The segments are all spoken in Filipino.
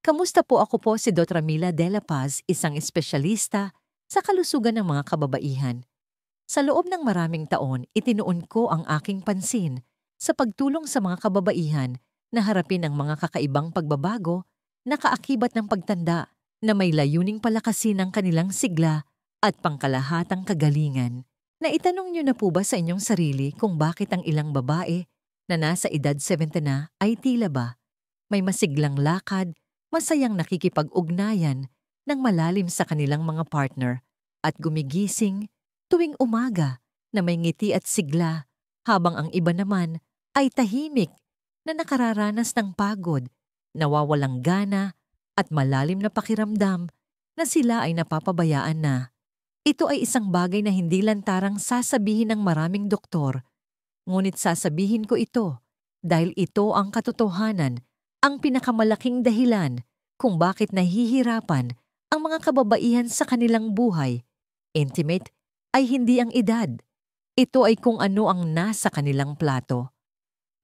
Kamusta po? Ako po si Dr. Mila de la Paz, isang espesyalista sa kalusugan ng mga kababaihan. Sa loob ng maraming taon, itinuon ko ang aking pansin sa pagtulong sa mga kababaihan na harapin ang mga kakaibang pagbabago na kaakibat ng pagtanda na may layuning palakasin ang kanilang sigla at pangkalahatang kagalingan. Naitanong niyo na po ba sa inyong sarili kung bakit ang ilang babae na nasa edad 70 na ay tila ba may masiglang lakad, masayang nakikipag-ugnayan ng malalim sa kanilang mga partner at gumigising tuwing umaga na may ngiti at sigla habang ang iba naman ay tahimik na nakararanas ng pagod, nawawalang gana at malalim na pakiramdam na sila ay napapabayaan na. Ito ay isang bagay na hindi lantarang sasabihin ng maraming doktor, ngunit sasabihin ko ito dahil ito ang katotohanan, ang pinakamalaking dahilan kung bakit nahihirapan ang mga kababaihan sa kanilang buhay. Intimate ay hindi ang edad. Ito ay kung ano ang nasa kanilang plato.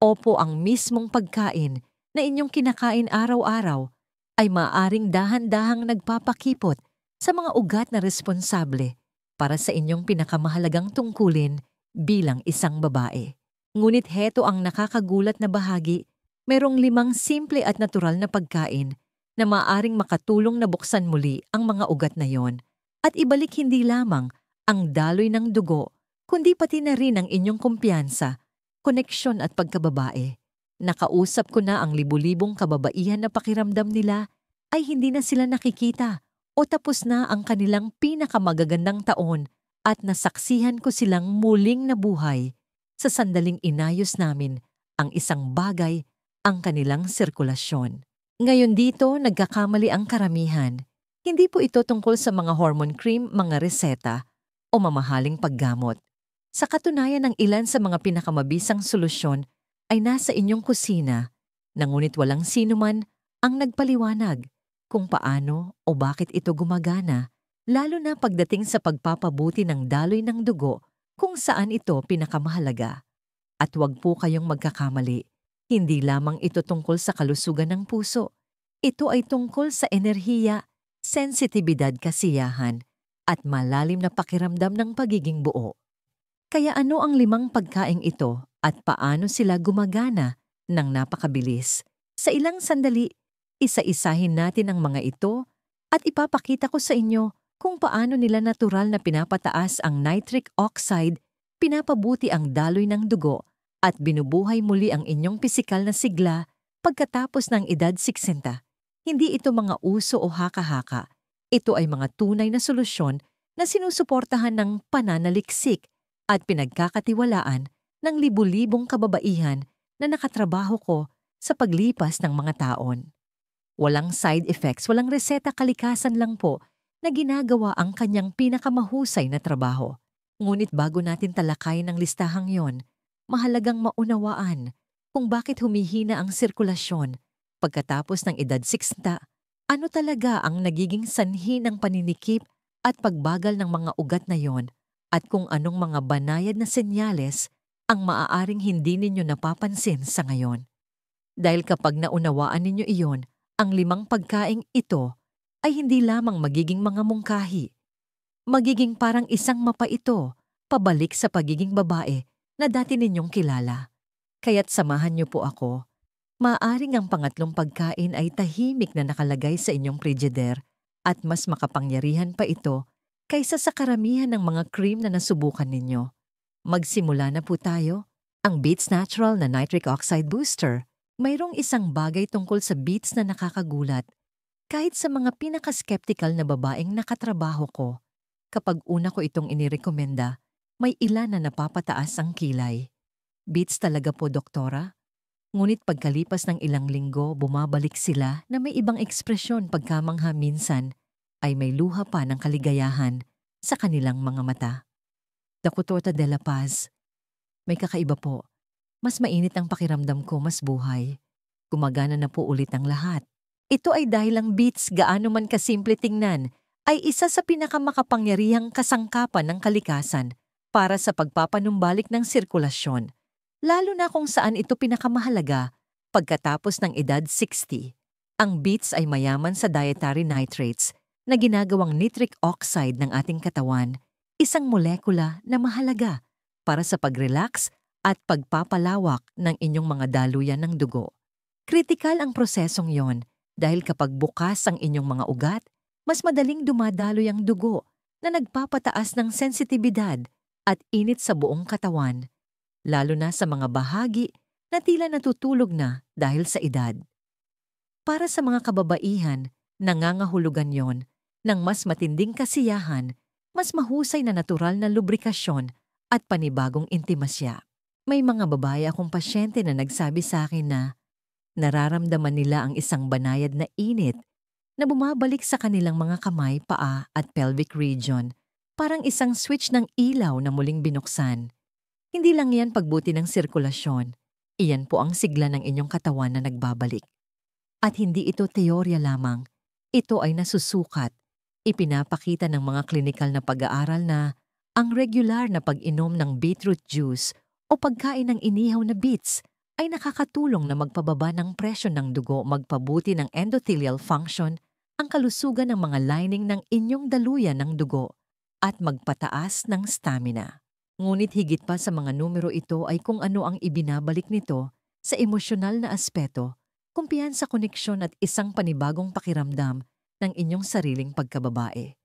Opo, ang mismong pagkain na inyong kinakain araw-araw ay maaaring dahan-dahang nagpapakipot sa mga ugat na responsable para sa inyong pinakamahalagang tungkulin bilang isang babae. Ngunit heto ang nakakagulat na bahagi, mayroong 5 simple at natural na pagkain na maaaring makatulong na buksan muli ang mga ugat na yon at ibalik hindi lamang ang daloy ng dugo, kundi pati na rin ang inyong kumpiyansa, koneksyon at pagkababae. Nakausap ko na ang libu-libong kababaihan na pakiramdam nila ay hindi na sila nakikita o tapos na ang kanilang pinakamagagandang taon at nasaksihan ko silang muling nabuhay sa sandaling inayos namin ang isang bagay, ang kanilang sirkulasyon. Ngayon dito, nagkakamali ang karamihan. Hindi po ito tungkol sa mga hormone cream, mga reseta, o mamahaling paggamot. Sa katunayan ng ilan sa mga pinakamabisang solusyon ay nasa inyong kusina, ngunit walang sino man ang nagpaliwanag kung paano o bakit ito gumagana, lalo na pagdating sa pagpapabuti ng daloy ng dugo kung saan ito pinakamahalaga. At huwag po kayong magkakamali. Hindi lamang ito tungkol sa kalusugan ng puso. Ito ay tungkol sa enerhiya, sensitibidad, kasiyahan, at malalim na pakiramdam ng pagiging buo. Kaya ano ang 5 pagkaing ito at paano sila gumagana ng napakabilis? Sa ilang sandali, isa-isahin natin ang mga ito at ipapakita ko sa inyo kung paano nila natural na pinapataas ang nitric oxide, pinapabuti ang daloy ng dugo, at binubuhay muli ang inyong pisikal na sigla pagkatapos ng edad 60. Hindi ito mga uso o haka-haka. Ito ay mga tunay na solusyon na sinusuportahan ng pananaliksik at pinagkakatiwalaan ng libu-libong kababaihan na nakatrabaho ko sa paglipas ng mga taon. Walang side effects, walang reseta, kalikasan lang po na ginagawa ang kanyang pinakamahusay na trabaho. Ngunit bago natin talakayin ang listahang yon, mahalagang maunawaan kung bakit humihina ang sirkulasyon pagkatapos ng edad 60. Ano talaga ang nagiging sanhi ng paninikip at pagbagal ng mga ugat na yon at kung anong mga banayad na senyales ang maaaring hindi ninyo napapansin sa ngayon. Dahil kapag naunawaan ninyo iyon, ang 5 pagkaing ito ay hindi lamang magiging mga mungkahi. Magiging parang isang mapa ito pabalik sa pagiging babae na dati ninyong kilala. Kaya't samahan niyo po ako. Maaring ang pangatlong pagkain ay tahimik na nakalagay sa inyong frigider at mas makapangyarihan pa ito kaysa sa karamihan ng mga cream na nasubukan ninyo. Magsimula na po tayo. Ang Beats Natural na Nitric Oxide Booster. Mayroong isang bagay tungkol sa Beats na nakakagulat. Kahit sa mga pinaka-skeptical na babaeng nakatrabaho ko, kapag una ko itong inirekomenda, may ilan na napapataas ang kilay. Beats talaga po, doktora. Ngunit pagkalipas ng ilang linggo, bumabalik sila na may ibang ekspresyon pagkamangha minsan ay may luha pa ng kaligayahan sa kanilang mga mata. Dr. de la Paz, may kakaiba po. Mas mainit ang pakiramdam ko, mas buhay. Gumagana na po ulit ang lahat. Ito ay dahil ang Beats, gaano man kasimple tingnan, ay isa sa pinakamakapangyarihang kasangkapan ng kalikasan para sa pagpapanumbalik ng sirkulasyon, lalo na kung saan ito pinakamahalaga pagkatapos ng edad 60. Ang beets ay mayaman sa dietary nitrates na ginagawang nitric oxide ng ating katawan, isang molekula na mahalaga para sa pag-relax at pagpapalawak ng inyong mga daluyan ng dugo. Kritikal ang prosesong yon dahil kapag bukas ang inyong mga ugat, mas madaling dumadaloy ang dugo na nagpapataas ng sensitibidad at init sa buong katawan, lalo na sa mga bahagi na tila natutulog na dahil sa edad. Para sa mga kababaihan, nangangahulugan yon ng mas matinding kasiyahan, mas mahusay na natural na lubrikasyon at panibagong intimasya. May mga babae akong pasyente na nagsabi sa akin na nararamdaman nila ang isang banayad na init na bumabalik sa kanilang mga kamay, paa at pelvic region, parang isang switch ng ilaw na muling binuksan. Hindi lang yan pagbuti ng sirkulasyon, iyan po ang sigla ng inyong katawan na nagbabalik. At hindi ito teorya lamang, ito ay nasusukat. Ipinapakita ng mga klinikal na pag-aaral na ang regular na pag-inom ng beetroot juice o pagkain ng inihaw na beets ay nakakatulong na magpababa ng presyon ng dugo, magpabuti ng endothelial function, ang kalusugan ng mga lining ng inyong daluyan ng dugo, at magpataas ng stamina. Ngunit higit pa sa mga numero ito ay kung ano ang ibinabalik nito sa emosyonal na aspeto, kumpiyansa, koneksyon at isang panibagong pakiramdam ng inyong sariling pagkababae.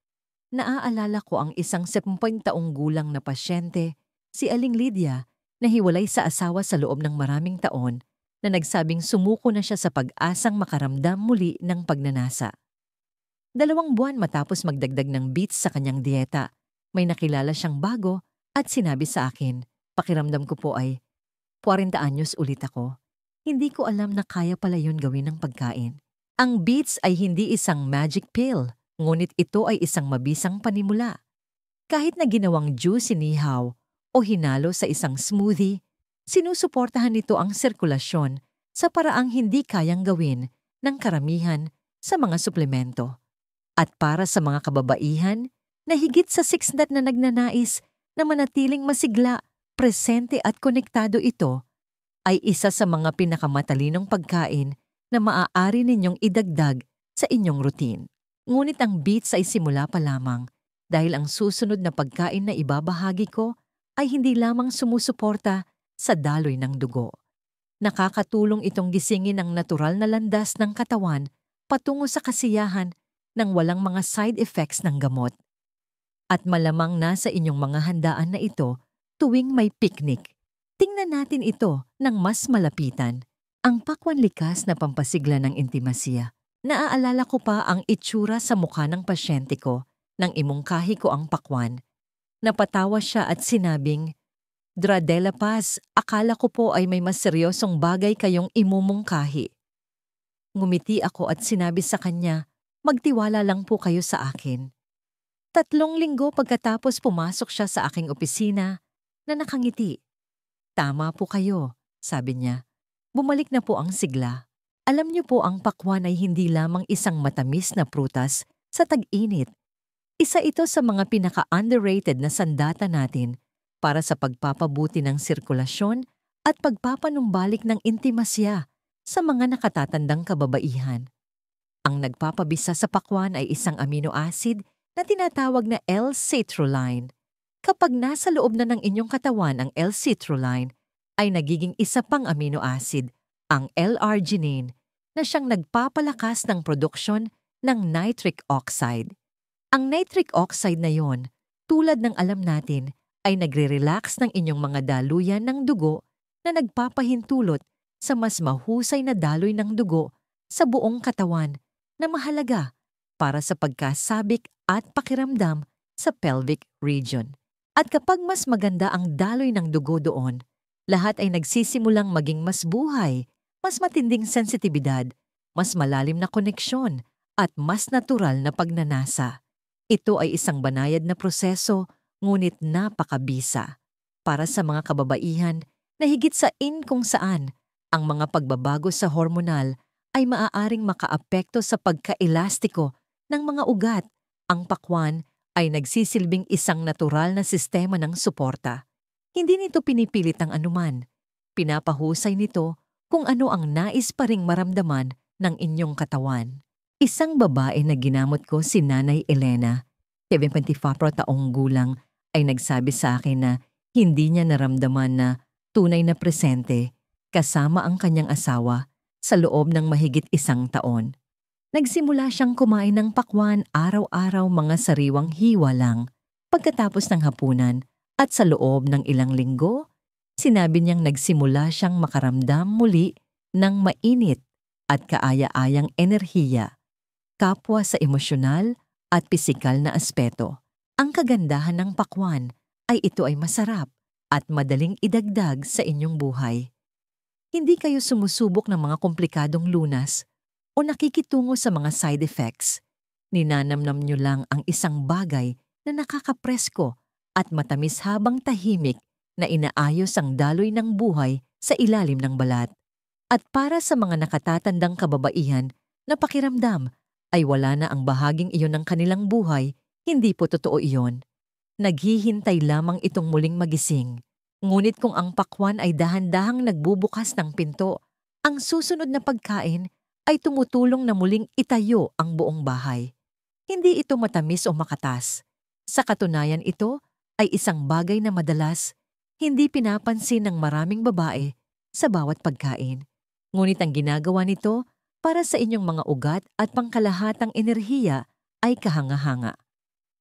Naaalala ko ang isang 70 taong gulang na pasyente, si Aling Lydia, na hiwalay sa asawa sa loob ng maraming taon, na nagsabing sumuko na siya sa pag-asang makaramdam muli ng pagnanasa. 2 buwan matapos magdagdag ng beets sa kanyang dieta, may nakilala siyang bago at sinabi sa akin, pakiramdam ko po ay 40 anyos ulit ako. Hindi ko alam na kaya pala yun gawin ng pagkain. Ang beets ay hindi isang magic pill, ngunit ito ay isang mabisang panimula. Kahit na ginawang juice, inihaw o hinalo sa isang smoothie, sinusuportahan nito ang sirkulasyon sa paraang hindi kayang gawin ng karamihan sa mga suplemento. At para sa mga kababaihan na higit sa 6 na nagnanais na manatiling masigla, presente at konektado, ito ay isa sa mga pinakamatalinong pagkain na maaari ninyong idagdag sa inyong routine. Ngunit ang beets ay simula pa lamang dahil ang susunod na pagkain na ibabahagi ko ay hindi lamang sumusuporta sa daloy ng dugo. Nakakatulong itong gisingin ang natural na landas ng katawan patungo sa kasiyahan ng walang mga side effects ng gamot. At malamang nasa inyong mga handaan na ito tuwing may picnic. Tingnan natin ito ng mas malapitan. Ang pakwan likas na pampasigla ng intimasya. Naaalala ko pa ang itsura sa mukha ng pasyente ko nang imungkahi ko ang pakwan. Napatawa siya at sinabing, "Dra de la Paz, akala ko po ay may mas seryosong bagay kayong imumungkahi." Ngumiti ako at sinabi sa kanya, "Magtiwala lang po kayo sa akin." 3 linggo pagkatapos pumasok siya sa aking opisina na nakangiti. "Tama po kayo," sabi niya. Bumalik na po ang sigla. Alam niyo po, ang pakwan ay hindi lamang isang matamis na prutas sa tag-init. Isa ito sa mga pinaka-underrated na sandata natin para sa pagpapabuti ng sirkulasyon at pagpapanumbalik ng intimasya sa mga nakatatandang kababaihan. Ang nagpapabisa sa pakwan ay isang amino acid na tinatawag na L-citrulline. Kapag nasa loob na ng inyong katawan ang L-citrulline, ay nagiging isa pang amino acid, ang L-arginine, na siyang nagpapalakas ng produksyon ng nitric oxide. Ang nitric oxide na yon, tulad ng alam natin, ay nagre-relax ng inyong mga daluyan ng dugo na nagpapahintulot sa mas mahusay na daloy ng dugo sa buong katawan na mahalaga para sa pagkasabik at pakiramdam sa pelvic region. At kapag mas maganda ang daloy ng dugo doon, lahat ay nagsisimulang maging mas buhay, mas matinding sensitibidad, mas malalim na koneksyon, at mas natural na pagnanasa. Ito ay isang banayad na proseso, ngunit napakabisa. Para sa mga kababaihan na higit sa kung saan, ang mga pagbabago sa hormonal ay maaaring makaapekto sa pagkaelastiko ng mga ugat. Ang pakwan ay nagsisilbing isang natural na sistema ng suporta. Hindi nito pinipilit ang anuman. Pinapahusay nito kung ano ang nais pa ring maramdaman ng inyong katawan. Isang babae na ginamot ko, si Nanay Elena, 74 taong gulang, ay nagsabi sa akin na hindi niya naramdaman na tunay na presente kasama ang kanyang asawa sa loob ng mahigit 1 taon. Nagsimula siyang kumain ng pakwan araw-araw, mga sariwang hiwa lang. Pagkatapos ng hapunan at sa loob ng ilang linggo, sinabi niyang nagsimula siyang makaramdam muli ng mainit at kaaya-ayang enerhiya, kapwa sa emosyonal at pisikal na aspeto. Ang kagandahan ng pakwan ay ito ay masarap at madaling idagdag sa inyong buhay. Hindi kayo sumusubok ng mga komplikadong lunas o nakikitungo sa mga side effects. Ninanamnam nyo lang ang isang bagay na nakakapresko at matamis habang tahimik na inaayos ang daloy ng buhay sa ilalim ng balat. At para sa mga nakatatandang kababaihan na pakiramdam ay wala na ang bahaging iyon ng kanilang buhay, hindi po totoo iyon. Naghihintay lamang itong muling magising. Ngunit kung ang pakwan ay dahan-dahang nagbubukas ng pinto, ang susunod na pagkain ay tumutulong na muling itayo ang buong bahay. Hindi ito matamis o makatas. Sa katunayan, ito ay isang bagay na madalas hindi pinapansin ng maraming babae sa bawat pagkain. Ngunit ang ginagawa nito para sa inyong mga ugat at pangkalahatang enerhiya ay kahanga-hanga.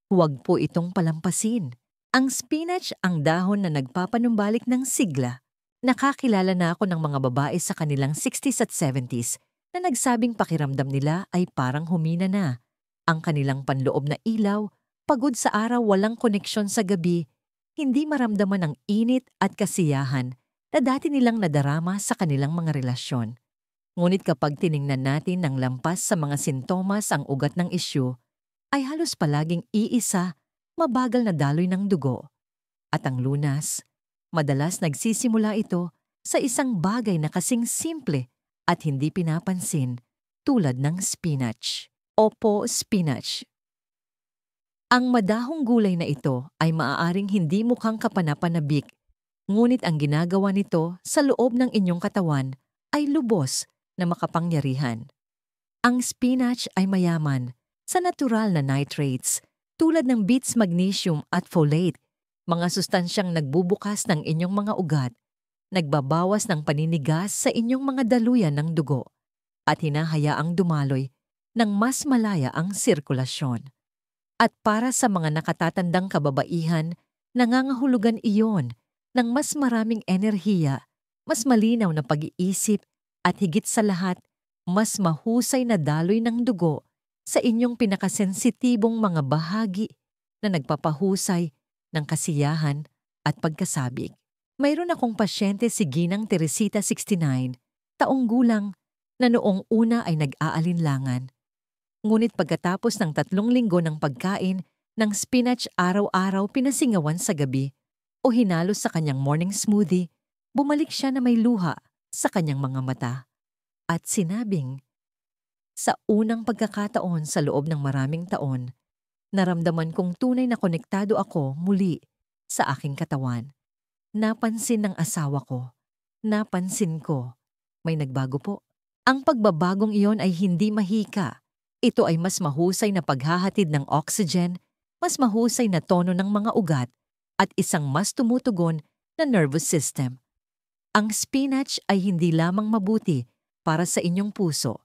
Huwag po itong palampasin. Ang spinach ang dahon na nagpapanumbalik ng sigla. Nakakilala na ako ng mga babae sa kanilang 60s at 70s na nagsabing pakiramdam nila ay parang humina na. Ang kanilang panloob na ilaw, pagod sa araw, walang koneksyon sa gabi, hindi maramdaman ang init at kasiyahan na dati nilang nadarama sa kanilang mga relasyon. Ngunit kapag tiningnan natin ng lampas sa mga sintomas ang ugat ng isyu, ay halos palaging iisa, mabagal na daloy ng dugo. At ang lunas, madalas nagsisimula ito sa isang bagay na kasing simple at hindi pinapansin, tulad ng spinach. Opo, spinach. Ang madahong gulay na ito ay maaaring hindi mukhang kapanapanabik, ngunit ang ginagawa nito sa loob ng inyong katawan ay lubos na makapangyarihan. Ang spinach ay mayaman sa natural na nitrates tulad ng beets, magnesium at folate, mga sustansyang nagbubukas ng inyong mga ugat, nagbabawas ng paninigas sa inyong mga daluyan ng dugo, at hinahayaang dumaloy ng mas malaya ang sirkulasyon. At para sa mga nakatatandang kababaihan, nangangahulugan iyon ng mas maraming enerhiya, mas malinaw na pag-iisip, at higit sa lahat, mas mahusay na daloy ng dugo sa inyong pinakasensitibong mga bahagi na nagpapahusay ng kasiyahan at pagkasabik. Mayroon akong pasyente, si Ginang Teresita, 69, taong gulang, na noong una ay nag-aalinlangan. Ngunit pagkatapos ng 3 linggo ng pagkain ng spinach araw-araw, pinasingawan sa gabi o hinalo sa kanyang morning smoothie, bumalik siya na may luha sa kanyang mga mata. At sinabing, sa unang pagkakataon sa loob ng maraming taon, naramdaman kong tunay na konektado ako muli sa aking katawan. Napansin ng asawa ko. Napansin ko. May nagbago po. Ang pagbabagong iyon ay hindi mahika. Ito ay mas mahusay na paghahatid ng oxygen, mas mahusay na tono ng mga ugat, at isang mas tumutugon na nervous system. Ang spinach ay hindi lamang mabuti para sa inyong puso.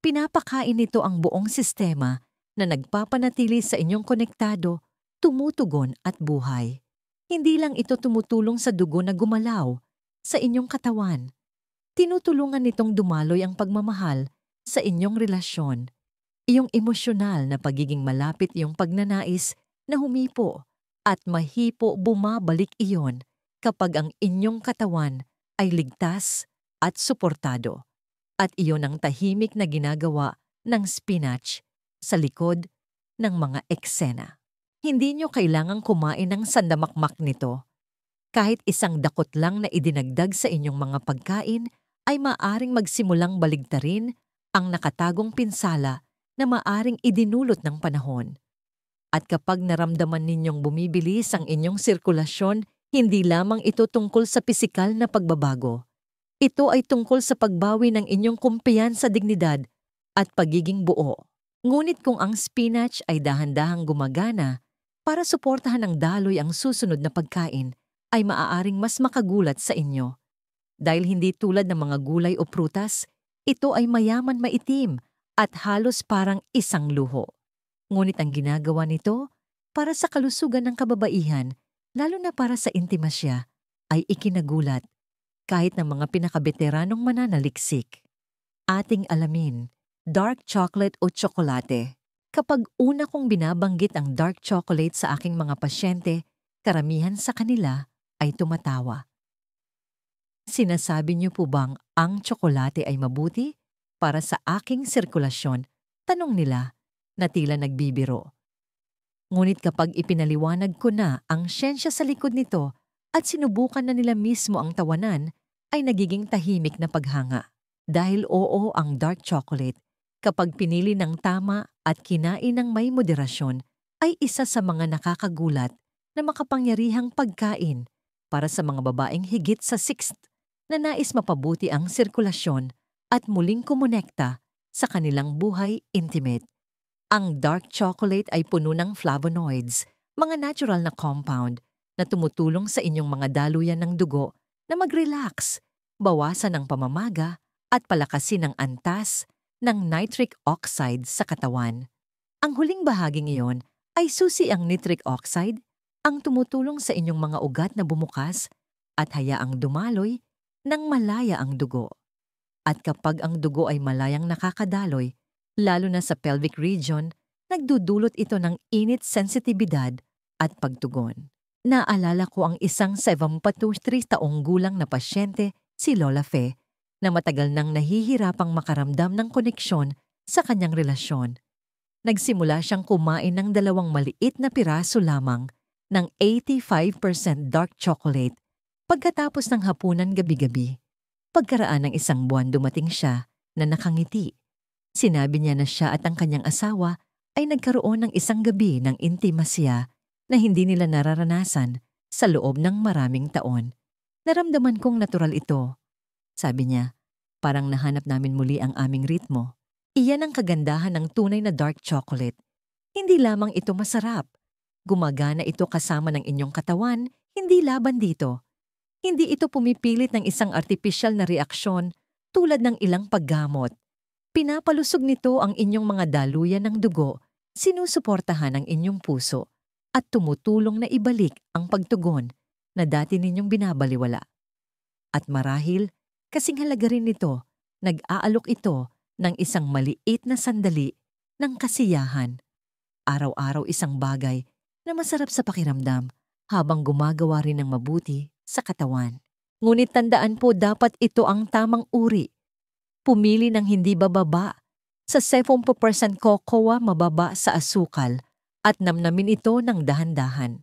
Pinapakain nito ang buong sistema na nagpapanatili sa inyong konektado, tumutugon at buhay. Hindi lang ito tumutulong sa dugo na gumalaw sa inyong katawan. Tinutulungan nitong dumaloy ang pagmamahal sa inyong relasyon, iyong emosyonal na pagiging malapit, iyong pagnanais na humipo at mahipo. Bumabalik iyon kapag ang inyong katawan ay ligtas at suportado. At iyon ang tahimik na ginagawa ng spinach sa likod ng mga eksena. Hindi nyo kailangang kumain ng sandamakmak nito. Kahit isang dakot lang na idinagdag sa inyong mga pagkain ay maaring magsimulang baligtarin ang nakatagong pinsala na maaring idinulot ng panahon. At kapag naramdaman ninyong bumibilis ang inyong sirkulasyon, hindi lamang ito tungkol sa pisikal na pagbabago. Ito ay tungkol sa pagbawi ng inyong kumpiyansa, dignidad at pagiging buo. Ngunit kung ang spinach ay dahan-dahang gumagana para suportahan ng daloy ang susunod na pagkain, ay maaaring mas makagulat sa inyo. Dahil hindi tulad ng mga gulay o prutas, ito ay mayaman maitim at halos parang isang luho. Ngunit ang ginagawa nito para sa kalusugan ng kababaihan, lalo na para sa intimasya, ay ikinagulat kahit ng mga pinakabeteranong mananaliksik. Ating alamin, dark chocolate o tsokolate. Kapag una kong binabanggit ang dark chocolate sa aking mga pasyente, karamihan sa kanila ay tumatawa. Sinasabi niyo po bang ang tsokolate ay mabuti para sa aking sirkulasyon? Tanong nila na tila nagbibiro. Ngunit kapag ipinaliwanag ko na ang siyensya sa likod nito at sinubukan na nila mismo ang tawanan, ay nagiging tahimik na paghanga. Dahil oo ang dark chocolate, kapag pinili ng tama at kinain ng may moderasyon, ay isa sa mga nakakagulat na makapangyarihang pagkain para sa mga babaeng higit sa 6th na nais mapabuti ang sirkulasyon at muling kumonekta sa kanilang buhay intimate. Ang dark chocolate ay puno ng flavonoids, mga natural na compound na tumutulong sa inyong mga daluyan ng dugo na mag-relax, bawasan ang pamamaga at palakasin ang antas ng nitric oxide sa katawan. Ang huling bahaging iyon ay susi ang nitric oxide, ang tumutulong sa inyong mga ugat na bumukas at hayaang dumaloy nang malaya ang dugo. At kapag ang dugo ay malayang nakakadaloy, lalo na sa pelvic region, nagdudulot ito ng init sensitibidad at pagtugon. Naalala ko ang isang 73 taong gulang na pasyente, si Lola Fe, na matagal nang nahihirapang makaramdam ng koneksyon sa kanyang relasyon. Nagsimula siyang kumain ng 2 maliit na piraso lamang ng 85% dark chocolate pagkatapos ng hapunan gabi-gabi. Pagkaraan ng 1 buwan dumating siya na nakangiti. Sinabi niya na siya at ang kanyang asawa ay nagkaroon ng isang gabi ng intimasya na hindi nila nararanasan sa loob ng maraming taon. Naramdaman kong natural ito. Sabi niya, parang nahanap namin muli ang aming ritmo. Iyan ang kagandahan ng tunay na dark chocolate. Hindi lamang ito masarap. Gumagana ito kasama ng inyong katawan, hindi laban dito. Hindi ito pumipilit ng isang artipisyal na reaksyon tulad ng ilang paggamot. Pinapalusog nito ang inyong mga daluyan ng dugo, sinusuportahan ang inyong puso, at tumutulong na ibalik ang pagtugon na dati ninyong binabaliwala. At marahil, kasing halaga rin nito, nag-aalok ito ng isang maliit na sandali ng kasiyahan. Araw-araw isang bagay na masarap sa pakiramdam habang gumagawa rin ng mabuti sa katawan. Ngunit tandaan po dapat ito ang tamang uri. Pumili ng hindi bababa sa 70% cocoa mababa sa asukal at namnamin ito ng dahan-dahan.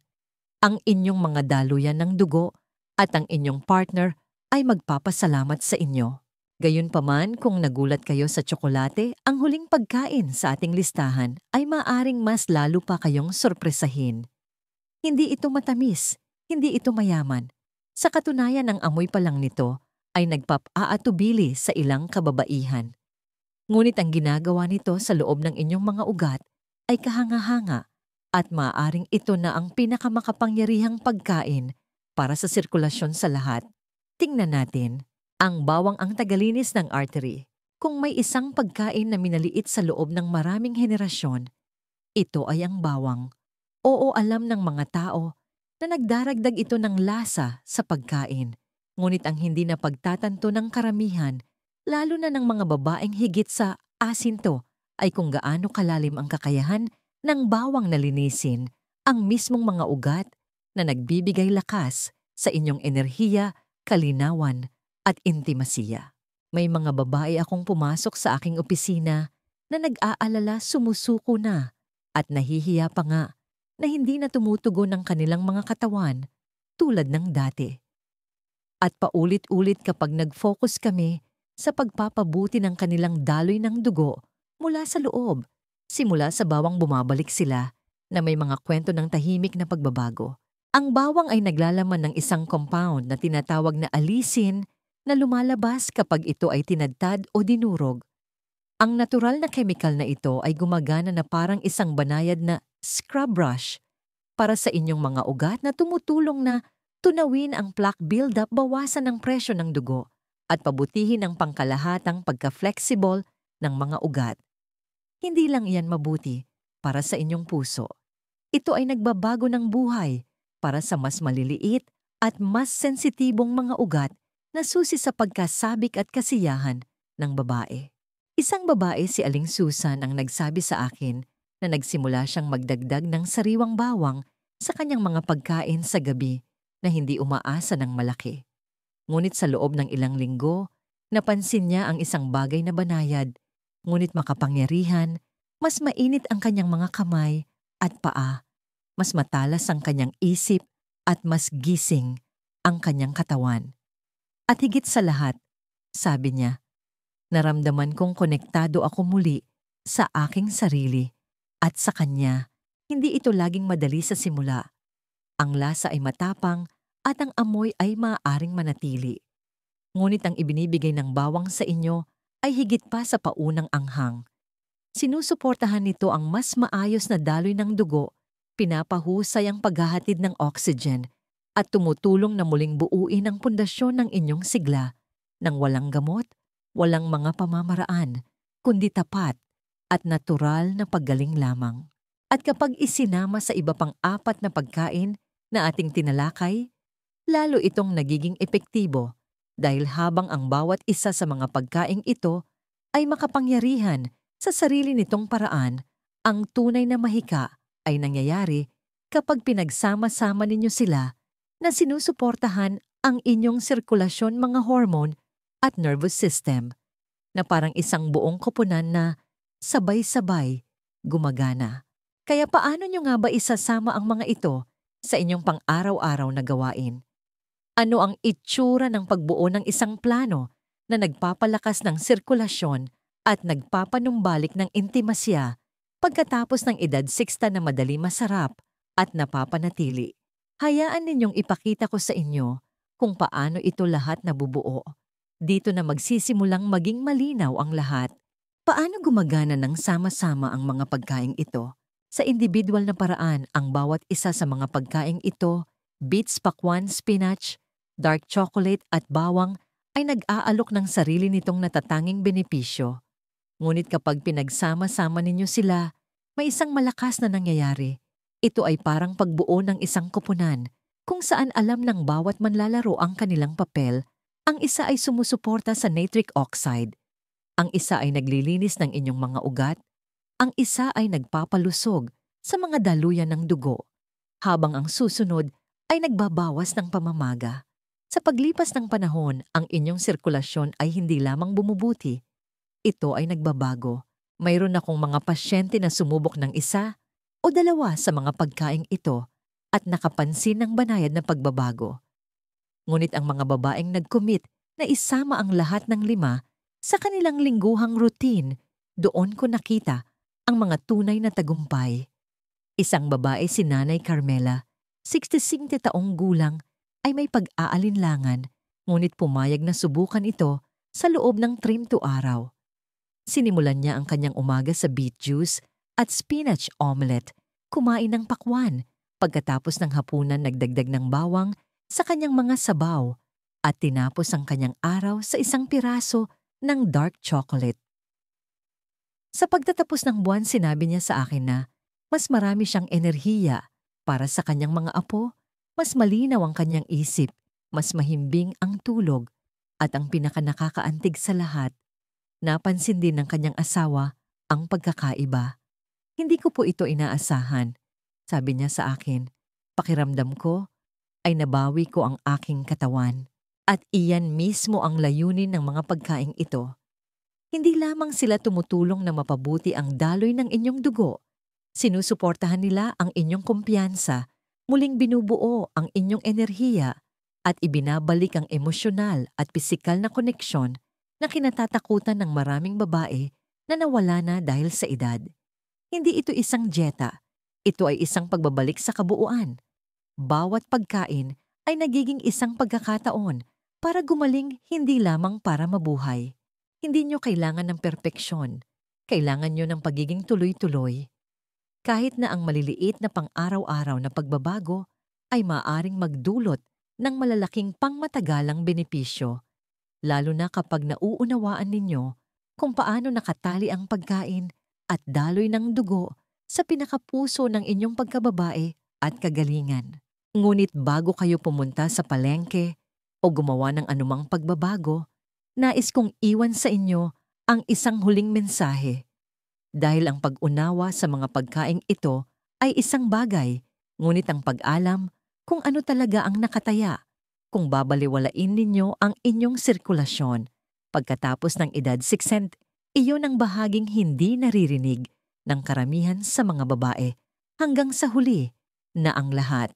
Ang inyong mga daluyan ng dugo at ang inyong partner ay magpapasalamat sa inyo. Gayunpaman kung nagulat kayo sa tsokolate, ang huling pagkain sa ating listahan ay maaring mas lalo pa kayong sorpresahin. Hindi ito matamis, hindi ito mayaman. Sa katunayan ang amoy pa lang nito ay nagpap-aatubili sa ilang kababaihan. Ngunit ang ginagawa nito sa loob ng inyong mga ugat ay kahanga-hanga at maaaring ito na ang pinakamakapangyarihang pagkain para sa sirkulasyon sa lahat. Tingnan natin, ang bawang ang tagalinis ng artery. Kung may isang pagkain na minaliit sa loob ng maraming henerasyon, ito ay ang bawang. Oo, alam ng mga tao na nagdaragdag ito ng lasa sa pagkain. Ngunit ang hindi na pagtatanto ng karamihan, lalo na ng mga babaeng higit sa asinto, ay kung gaano kalalim ang kakayahan ng bawang na linisin ang mismong mga ugat na nagbibigay lakas sa inyong enerhiya, kalinawan at intimasiya. May mga babae akong pumasok sa aking opisina na nag-aalala sumusuko na at nahihiya pa nga na hindi na tumutugon ang kanilang mga katawan tulad ng dati. At paulit-ulit kapag nag-focus kami sa pagpapabuti ng kanilang daloy ng dugo mula sa loob, simula sa bawang bumabalik sila na may mga kwento ng tahimik na pagbabago. Ang bawang ay naglalaman ng isang compound na tinatawag na alisin na lumalabas kapag ito ay tinadtad o dinurog. Ang natural na chemical na ito ay gumagana na parang isang banayad na scrub brush para sa inyong mga ugat na tumutulong na tunawin ang plaque buildup, bawasan ang presyo ng dugo, at pabutihin ang pangkalahatang pagka-flexible ng mga ugat. Hindi lang iyan mabuti para sa inyong puso. Ito ay nagbabago ng buhay para sa mas maliliit at mas sensitibong mga ugat na susi sa pagkasabik at kasiyahan ng babae. Isang babae, si Aling Susan, ang nagsabi sa akin na nagsimula siyang magdagdag ng sariwang bawang sa kanyang mga pagkain sa gabi na hindi umaasa ng malaki. Ngunit sa loob ng ilang linggo, napansin niya ang isang bagay na banayad, ngunit makapangyarihan, mas mainit ang kanyang mga kamay at paa, mas matalas ang kanyang isip at mas gising ang kanyang katawan. At higit sa lahat, sabi niya, naramdaman kong konektado ako muli sa aking sarili at sa kanya. Hindi ito laging madali sa simula. Ang lasa ay matapang at ang amoy ay maaaring manatili. Ngunit ang ibinibigay ng bawang sa inyo ay higit pa sa paunang anghang. Sinusuportahan nito ang mas maayos na daloy ng dugo, pinapahusay ang paghahatid ng oxygen, at tumutulong na muling buuin ang pundasyon ng inyong sigla ng walang gamot, walang mga pamamaraan, kundi tapat at natural na paggaling lamang. At kapag isinama sa iba pang 4 na pagkain na ating tinalakay, lalo itong nagiging epektibo dahil habang ang bawat isa sa mga pagkaing ito ay makapangyarihan sa sarili nitong paraan, ang tunay na mahika ay nangyayari kapag pinagsama-sama ninyo sila na sinusuportahan ang inyong sirkulasyon, mga hormone at nervous system, na parang isang buong koponan na sabay-sabay gumagana. Kaya paano nyo nga ba isasama ang mga ito sa inyong pang-araw-araw na gawain? Ano ang itsura ng pagbuo ng isang plano na nagpapalakas ng sirkulasyon at nagpapanumbalik ng intimasya pagkatapos ng edad 60 na madali, masarap at napapanatili? Hayaan ninyong ipakita ko sa inyo kung paano ito lahat nabubuo. Dito na magsisimulang maging malinaw ang lahat. Paano gumagana ng sama-sama ang mga pagkaing ito? Sa individual na paraan, ang bawat isa sa mga pagkaing ito, beets, pakwan, spinach, dark chocolate at bawang, ay nag-aalok ng sarili nitong natatanging benepisyo. Ngunit kapag pinagsama-sama ninyo sila, may isang malakas na nangyayari. Ito ay parang pagbuo ng isang koponan kung saan alam ng bawat manlalaro ang kanilang papel. Ang isa ay sumusuporta sa nitric oxide. Ang isa ay naglilinis ng inyong mga ugat. Ang isa ay nagpapalusog sa mga daluyan ng dugo. Habang ang susunod ay nagbabawas ng pamamaga. Sa paglipas ng panahon, ang inyong sirkulasyon ay hindi lamang bumubuti. Ito ay nagbabago. Mayroon akong mga pasyente na sumubok ng 1 o 2 sa mga pagkaing ito at nakapansin ng banayad na pagbabago. Ngunit ang mga babaeng nag-commit na isama ang lahat ng 5 sa kanilang lingguhang routine, doon ko nakita ang mga tunay na tagumpay. Isang babae, si Nanay Carmela, 65 taong gulang, ay may pag-aalinlangan, ngunit pumayag na subukan ito sa loob ng 30 araw. Sinimulan niya ang kanyang umaga sa beet juice at spinach omelette, kumain ng pakwan, pagkatapos ng hapunan nagdagdag ng bawang sa kanyang mga sabaw, at tinapos ang kanyang araw sa isang piraso ng dark chocolate. Sa pagtatapos ng buwan, sinabi niya sa akin na mas marami siyang enerhiya para sa kanyang mga apo, mas malinaw ang kanyang isip, mas mahimbing ang tulog, at ang pinakanakakaantig sa lahat, napansin din ng kanyang asawa ang pagkakaiba. Hindi ko po ito inaasahan, sabi niya sa akin. Pakiramdam ko ay nabawi ko ang aking katawan. At iyan mismo ang layunin ng mga pagkaing ito. Hindi lamang sila tumutulong na mapabuti ang daloy ng inyong dugo. Sinusuportahan nila ang inyong kumpiyansa, muling binubuo ang inyong enerhiya, at ibinabalik ang emosyonal at pisikal na koneksyon na kinatatakutan ng maraming babae na nawala na dahil sa edad. Hindi ito isang dieta. Ito ay isang pagbabalik sa kabuuan. Bawat pagkain ay nagiging isang pagkakataon para gumaling, hindi lamang para mabuhay. Hindi nyo kailangan ng perpeksyon. Kailangan nyo ng pagiging tuloy-tuloy. Kahit na ang maliliit na pang-araw-araw na pagbabago ay maaring magdulot ng malalaking pangmatagalang benepisyo, lalo na kapag nauunawaan ninyo kung paano nakatali ang pagkain at daloy ng dugo sa pinakapuso ng inyong pagkababae at kagalingan. Ngunit bago kayo pumunta sa palengke o gumawa ng anumang pagbabago, nais kong iwan sa inyo ang isang huling mensahe. Dahil ang pag-unawa sa mga pagkaing ito ay isang bagay, ngunit ang pag-alam kung ano talaga ang nakataya, kung babaliwalain ninyo ang inyong sirkulasyon. Pagkatapos ng edad 60, iyon ang bahaging hindi naririnig ng karamihan sa mga babae hanggang sa huli na ang lahat.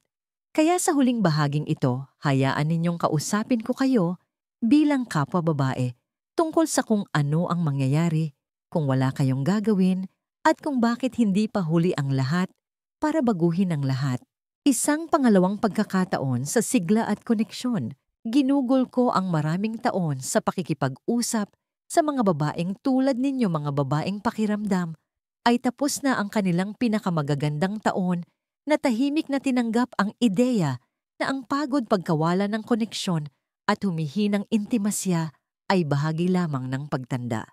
Kaya sa huling bahaging ito, hayaan ninyong kausapin ko kayo bilang kapwa babae tungkol sa kung ano ang mangyayari kung wala kayong gagawin at kung bakit hindi pa huli ang lahat para baguhin ang lahat. Isang pangalawang pagkakataon sa sigla at koneksyon. Ginugol ko ang maraming taon sa pakikipag-usap sa mga babaeng tulad ninyo mga babaeng pakiramdam ay tapos na ang kanilang pinakamagagandang taon na tahimik na tinanggap ang ideya na ang pagod pagkawala ng koneksyon at humihinang intimasya ay bahagi lamang ng pagtanda.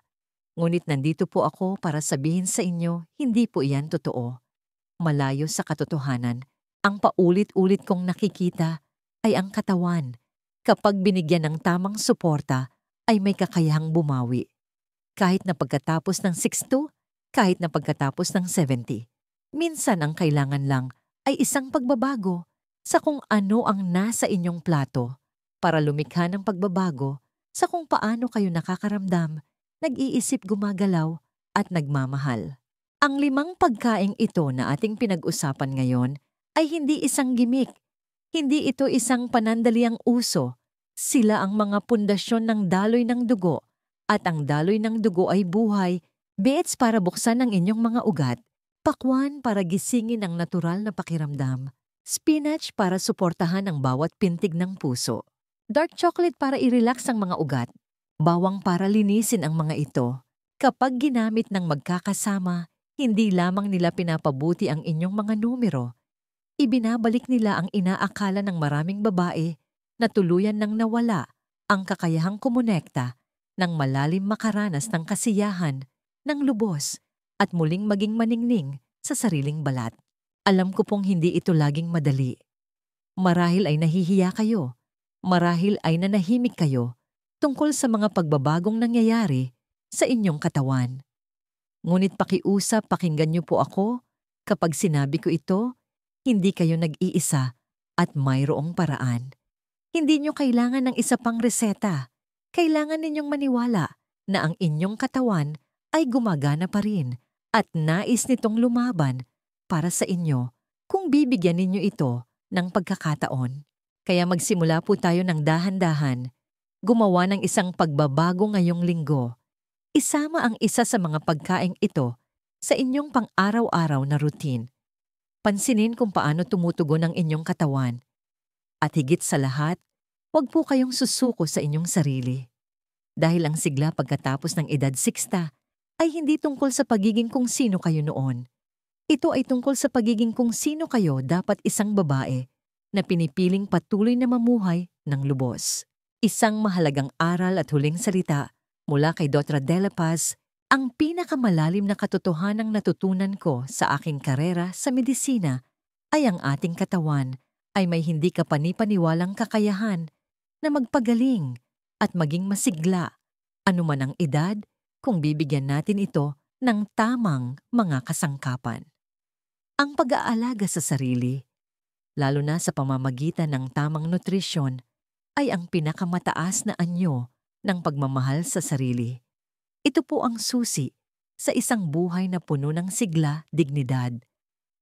Ngunit nandito po ako para sabihin sa inyo, hindi po iyan totoo. Malayo sa katotohanan, ang paulit-ulit kong nakikita ay ang katawan. Kapag binigyan ng tamang suporta, ay may kakayahang bumawi. Kahit na pagkatapos ng 62, kahit na pagkatapos ng 70. Minsan ang kailangan lang ay isang pagbabago sa kung ano ang nasa inyong plato para lumikha ng pagbabago sa kung paano kayo nakakaramdam, nag-iisip, gumagalaw at nagmamahal. Ang 5 pagkaing ito na ating pinag-usapan ngayon ay hindi isang gimmick. Hindi ito isang panandaliang uso. Sila ang mga pundasyon ng daloy ng dugo at ang daloy ng dugo ay buhay, beets para buksan ang inyong mga ugat, pakwan para gisingin ang natural na pakiramdam, spinach para suportahan ang bawat pintig ng puso, dark chocolate para i-relax ang mga ugat, bawang para linisin ang mga ito. Kapag ginamit ng magkakasama, hindi lamang nila pinapabuti ang inyong mga numero, ibinabalik nila ang inaakala ng maraming babae na tuluyan nang nawala ang kakayahang kumonekta ng malalim makaranas ng kasiyahan, ng lubos, at muling maging maningning sa sariling balat. Alam ko pong hindi ito laging madali. Marahil ay nahihiya kayo, marahil ay nanahimik kayo tungkol sa mga pagbabagong nangyayari sa inyong katawan. Ngunit pakiusap, pakinggan niyo po ako, kapag sinabi ko ito, hindi kayo nag-iisa at mayroong paraan. Hindi niyo kailangan ng isa pang reseta. Kailangan ninyong maniwala na ang inyong katawan ay gumagana pa rin at nais nitong lumaban para sa inyo kung bibigyan ninyo ito ng pagkakataon. Kaya magsimula po tayo ng dahan-dahan. Gumawa ng isang pagbabago ngayong linggo. Isama ang isa sa mga pagkaing ito sa inyong pang-araw-araw na routine. Pansinin kung paano tumutugon ang inyong katawan. At higit sa lahat, huwag po kayong susuko sa inyong sarili. Dahil ang sigla pagkatapos ng edad 60 ay hindi tungkol sa pagiging kung sino kayo noon. Ito ay tungkol sa pagiging kung sino kayo dapat isang babae na pinipiling patuloy na mamuhay ng lubos. Isang mahalagang aral at huling salita mula kay Dr. De La Paz, ang pinakamalalim na katotohanang natutunan ko sa aking karera sa medisina ay ang ating katawan ay may hindi kapani-paniwalang kakayahan na magpagaling at maging masigla, anuman ang edad, kung bibigyan natin ito ng tamang mga kasangkapan. Ang pag-aalaga sa sarili, lalo na sa pamamagitan ng tamang nutrisyon, ay ang pinakamataas na anyo ng pagmamahal sa sarili. Ito po ang susi sa isang buhay na puno ng sigla, dignidad,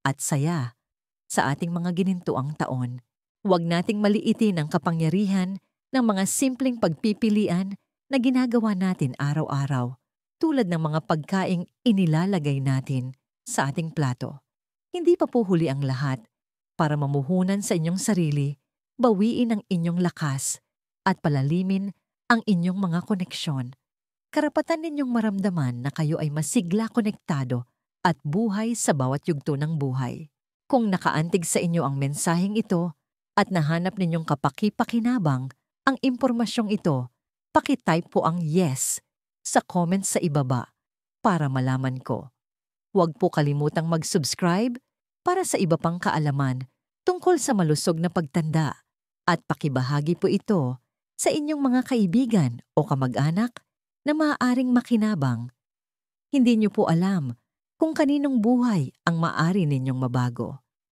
at saya sa ating mga ginintuang taon. Huwag nating maliitin ang kapangyarihan ng mga simpleng pagpipilian na ginagawa natin araw-araw, tulad ng mga pagkaing inilalagay natin sa ating plato. Hindi pa po huli ang lahat. Para mamuhunan sa inyong sarili, bawiin ang inyong lakas at palalimin ang inyong mga koneksyon. karapatan ninyong maramdaman na kayo ay masigla konektado at buhay sa bawat yugto ng buhay. Kung nakaantig sa inyo ang mensaheng ito at nahanap ninyong kapaki-pakinabang ang impormasyong ito, paki-type po ang yes sa comment sa ibaba para malaman ko. Huwag po kalimutang mag-subscribe para sa iba pang kaalaman tungkol sa malusog na pagtanda at pakibahagi po ito sa inyong mga kaibigan o kamag-anak na maaaring makinabang. Hindi niyo po alam kung kaninong buhay ang maaari ninyong mabago.